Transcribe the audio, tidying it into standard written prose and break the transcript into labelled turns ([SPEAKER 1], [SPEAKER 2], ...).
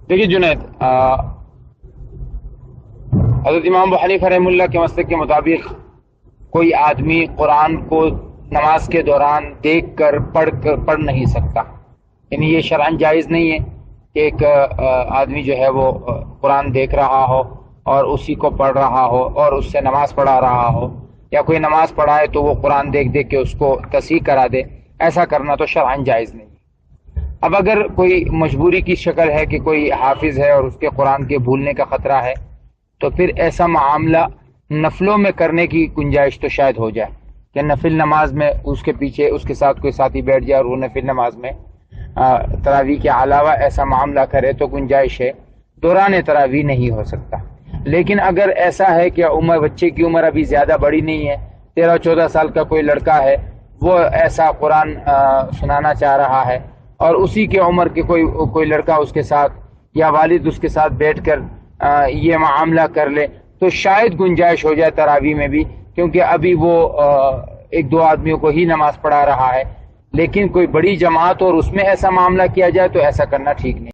[SPEAKER 1] دیکھیے جنید، حضرت امام ابو حنیفہ رحمہ اللہ کے مسلک کے مطابق کوئی آدمی قرآن کو نماز کے دوران دیکھ کر پڑھ نہیں سکتا، یعنی یہ شرعاً جائز نہیں ہے کہ ایک آدمی جو ہے وہ قرآن دیکھ رہا ہو اور اسی کو پڑھ رہا ہو اور اس سے نماز پڑھا رہا ہو، یا کوئی نماز پڑھائے تو وہ قرآن دیکھ دیکھ کے اس کو تصحیح کرا دے۔ ایسا کرنا تو شرعاً جائز نہیں۔ اب اگر کوئی مجبوری کی شکل ہے کہ کوئی حافظ ہے اور اس کے قرآن کے بھولنے کا خطرہ ہے، تو پھر ایسا معاملہ نفلوں میں کرنے کی گنجائش تو شاید ہو جائے کہ نفل نماز میں اس کے پیچھے اس کے ساتھ کوئی ساتھی بیٹھ جائے اور وہ نفل نماز میں تراویح کے علاوہ ایسا معاملہ کرے تو گنجائش ہے، دوران تراویح نہیں ہو سکتا۔ لیکن اگر ایسا ہے کہ بچے کی عمر ابھی زیادہ بڑی نہیں ہے، 13-14 سال کا کوئی لڑکا ہے، وہ ایسا قرآن سنانا چاہ رہا ہے اور اسی کے عمر کے کوئی لڑکا اس کے ساتھ یا والد اس کے ساتھ بیٹھ کر یہ معاملہ کر لے تو شاید گنجائش ہو جائے تراویح میں بھی، کیونکہ ابھی وہ 1-2 آدمیوں کو ہی نماز پڑھا رہا ہے۔ لیکن کوئی بڑی جماعت اور اس میں ایسا معاملہ کیا جائے تو ایسا کرنا ٹھیک نہیں۔